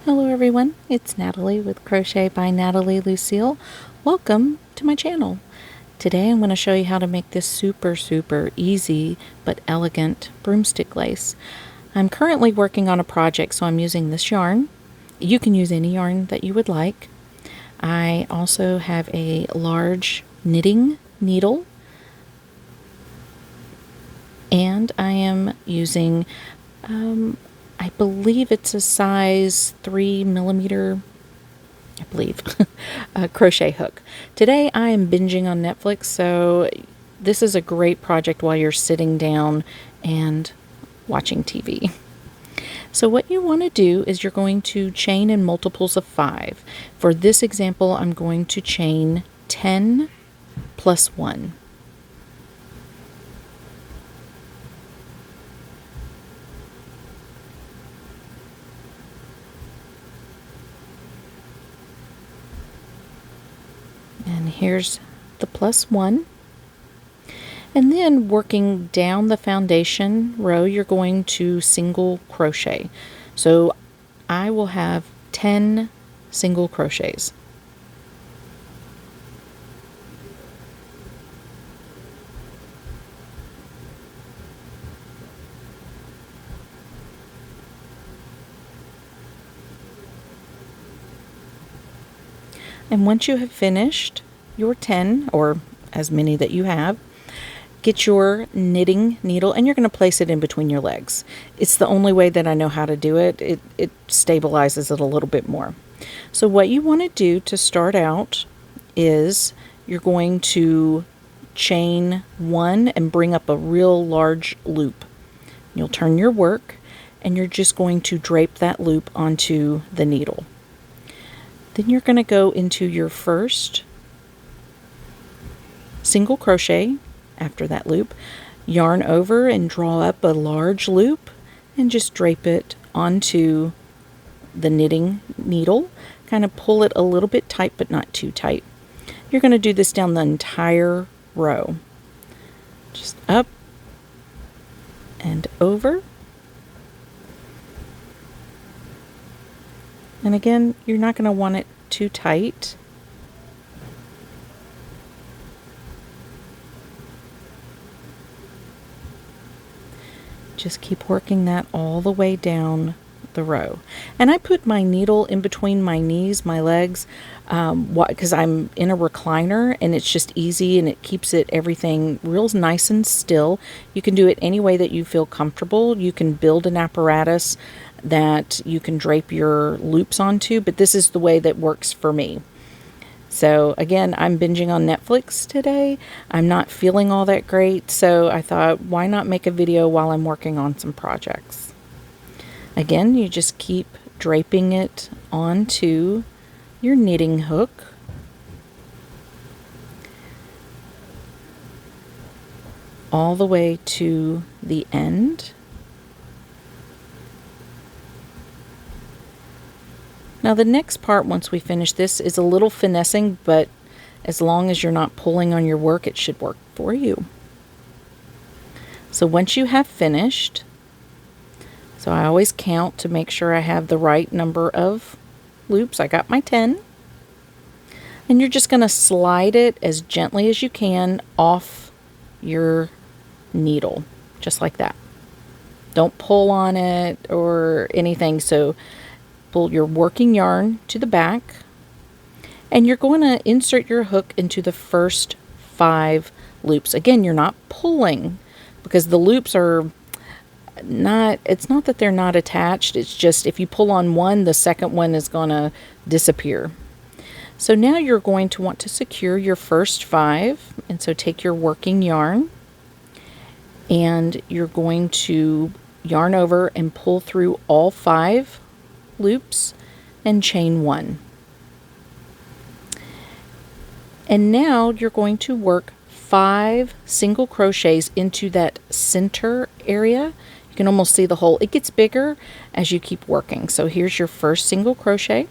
Hello everyone, it's Natalie with Crochet by NatalieLucille. Welcome to my channel. Today I'm going to show you how to make this super easy but elegant broomstick lace. I'm currently working on a project, so I'm using this yarn. You can use any yarn that you would like. I also have a large knitting needle, and I am using I believe it's a size 3mm, I believe, crochet hook. Today I am binging on Netflix, so this is a great project while you're sitting down and watching TV. So what you want to do is you're going to chain in multiples of 5. For this example, I'm going to chain 10 plus 1. And here's the plus 1. And then working down the foundation row, you're going to single crochet. So I will have 10 single crochets. And once you have finished your 10, or as many that you have, get your knitting needle and you're going to place it in between your legs. It's the only way that I know how to do it. It stabilizes it a little bit more. So what you want to do to start out is you're going to chain 1 and bring up a real large loop. You'll turn your work and you're just going to drape that loop onto the needle. Then you're going to go into your first single crochet after that loop, yarn over and draw up a large loop and just drape it onto the knitting needle. Kind of pull it a little bit tight but not too tight. You're going to do this down the entire row. Just up and over. And again, you're not going to want it too tight. Just keep working that all the way down the row. And I put my needle in between my knees, my legs, because I'm in a recliner and it's just easy and it keeps everything real nice and still. You can do it any way that you feel comfortable. You can build an apparatus that you can drape your loops onto, but this is the way that works for me. So again, I'm binging on Netflix today. I'm not feeling all that great, so I thought, why not make a video while I'm working on some projects? Again, you just keep draping it onto your knitting hook. All the way to the end. Now the next part, once we finish this, is a little finessing, but as long as you're not pulling on your work, it should work for you. So once you have finished, so I always count to make sure I have the right number of loops. I got my 10. And you're just going to slide it as gently as you can off your needle, just like that. Don't pull on it or anything. So pull your working yarn to the back, and you're going to insert your hook into the first 5 loops. Again, you're not pulling because the loops are not, it's not that they're not attached, it's just if you pull on one, the second one is going to disappear. So now you're going to want to secure your first 5, and so take your working yarn and you're going to yarn over and pull through all 5 loops and chain 1. And now you're going to work 5 single crochets into that center area. You can almost see the hole. It gets bigger as you keep working. So here's your first single crochet,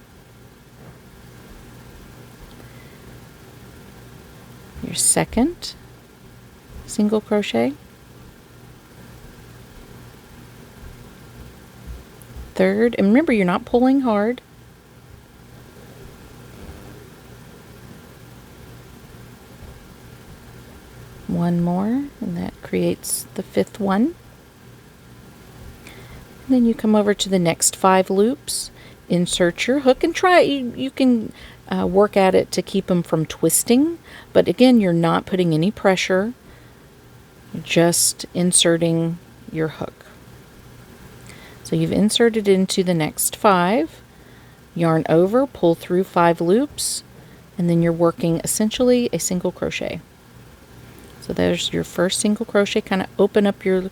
your second single crochet, third, and remember, you're not pulling hard. One more, and that creates the fifth one. And then you come over to the next 5 loops, insert your hook, and try, you can work at it to keep them from twisting, but again, you're not putting any pressure, you're just inserting your hook. So you've inserted into the next 5, yarn over, pull through 5 loops, and then you're working essentially a single crochet. So there's your first single crochet. Kind of open up your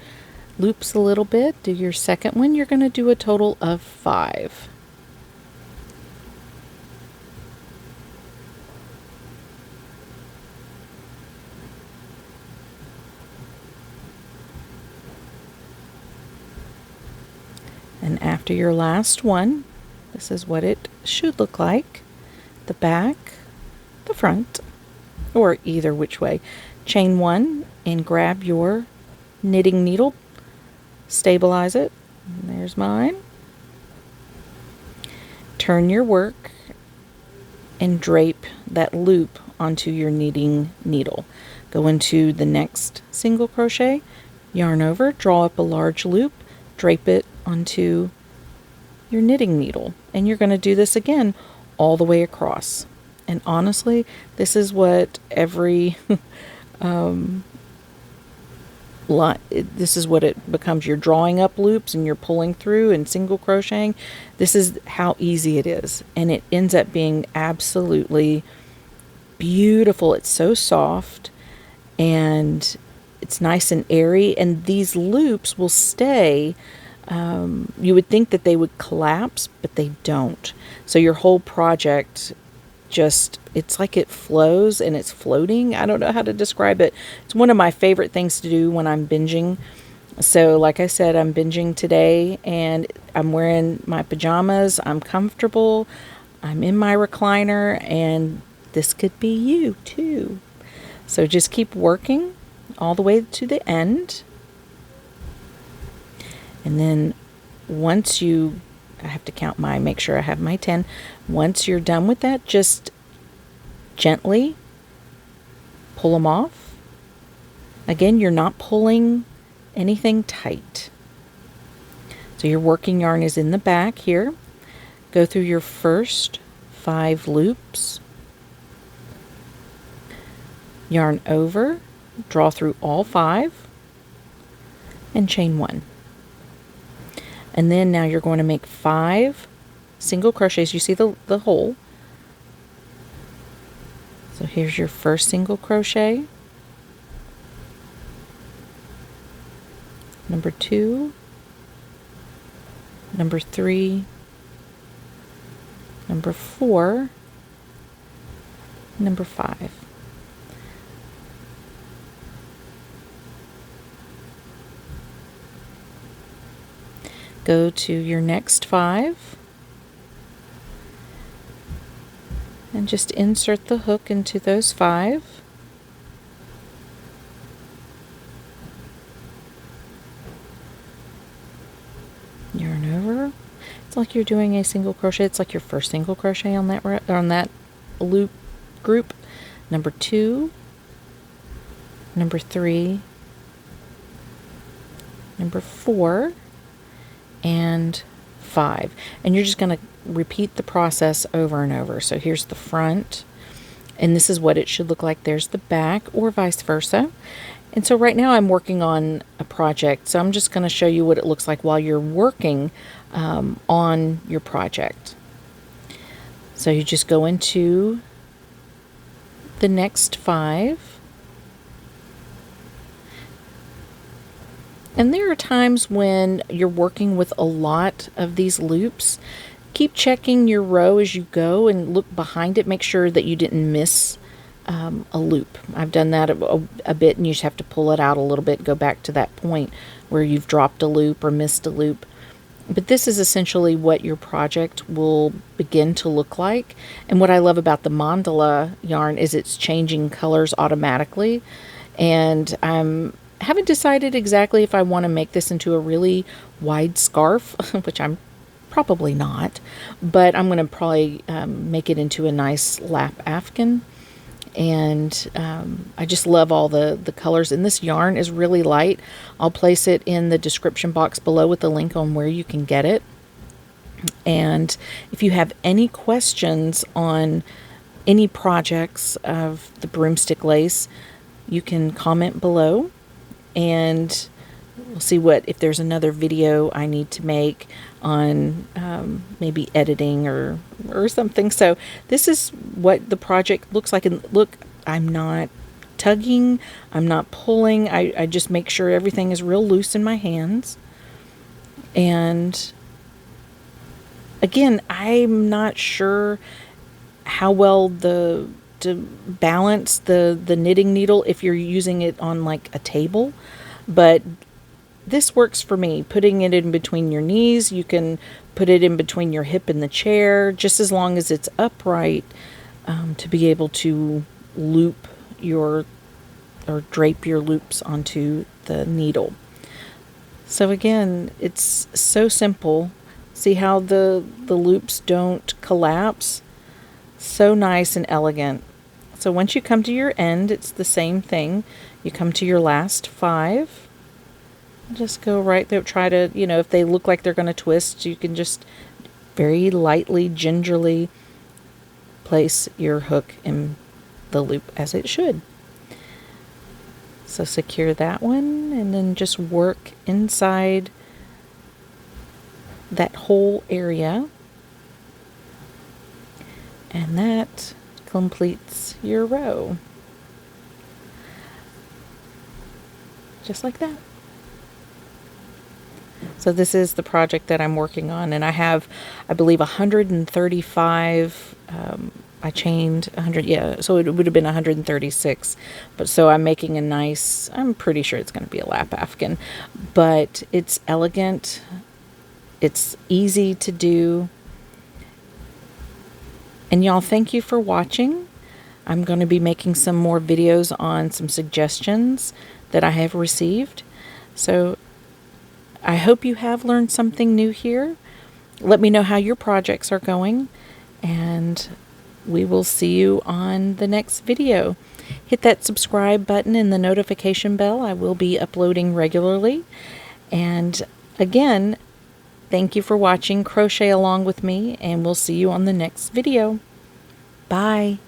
loops a little bit. Do your second one. You're going to do a total of 5. And after your last one, this is what it should look like. The back, the front, or either which way. Chain 1 and grab your knitting needle, stabilize it. And there's mine. Turn your work and drape that loop onto your knitting needle. Go into the next single crochet, yarn over, draw up a large loop, drape it onto your knitting needle, and you're going to do this again all the way across. And honestly, this is what every this is what it becomes. You're drawing up loops and you're pulling through and single crocheting. This is how easy it is, and it ends up being absolutely beautiful. It's so soft and it's nice and airy, and these loops will stay. You would think that they would collapse, but they don't. So your whole project just, it's like it flows and it's floating. I don't know how to describe it. It's one of my favorite things to do when I'm binging. So like I said, I'm binging today and I'm wearing my pajamas. I'm comfortable. I'm in my recliner, and this could be you too. So just keep working all the way to the end. And then once you, I have to count make sure I have my 10. Once you're done with that, just gently pull them off. Again, you're not pulling anything tight. So your working yarn is in the back here. Go through your first 5 loops. Yarn over, draw through all 5, and chain 1. And then now you're going to make 5 single crochets. You see the hole. So here's your first single crochet. Number 2, number 3, number 4, number 5. Go to your next 5 and just insert the hook into those 5. Yarn over. It's like you're doing a single crochet. It's like your first single crochet on that loop group. Number 2, number 3, number 4, and 5. And you're just going to repeat the process over and over. So here's the front, and this is what it should look like. There's the back, or vice versa. And so right now I'm working on a project, so I'm just going to show you what it looks like while you're working on your project. So you just go into the next 5. And there are times when you're working with a lot of these loops. Keep checking your row as you go and look behind it. Make sure that you didn't miss a loop. I've done that a bit, and you just have to pull it out a little bit, go back to that point where you've dropped a loop or missed a loop. But this is essentially what your project will begin to look like. And what I love about the mandala yarn is it's changing colors automatically. And I haven't decided exactly if I want to make this into a really wide scarf, which I'm Probably not, but I'm going to probably make it into a nice lap afghan. And I just love all the colors, and this yarn is really light. I'll place it in the description box below with the link on where you can get it. And if you have any questions on any projects of the Broomstick Lace, you can comment below, and we'll see if there's another video I need to make on maybe editing or something. So this is what the project looks like. And look, I'm not tugging, I'm not pulling. I just make sure everything is real loose in my hands. And again, I'm not sure how well to balance the knitting needle if you're using it on like a table, but this works for me. Putting it in between your knees, you can put it in between your hip and the chair, just as long as it's upright, to be able to loop or drape your loops onto the needle. So again, it's so simple. See how the loops don't collapse? So nice and elegant. So once you come to your end, it's the same thing. You come to your last 5. Just go right there. Try to, if they look like they're going to twist, you can just very lightly, gingerly place your hook in the loop as it should. So secure that one, and then just work inside that whole area. And that completes your row. Just like that. So this is the project that I'm working on, and I have, I believe, 135, I chained 100, yeah, so it would have been 136, but so I'm making a nice, I'm pretty sure it's going to be a lap afghan, but it's elegant, it's easy to do, and y'all, thank you for watching. I'm going to be making some more videos on some suggestions that I have received, so I hope you have learned something new here. Let me know how your projects are going, and we will see you on the next video. Hit that subscribe button and the notification bell. I will be uploading regularly. And again, thank you for watching Crochet Along with me, and we'll see you on the next video. Bye.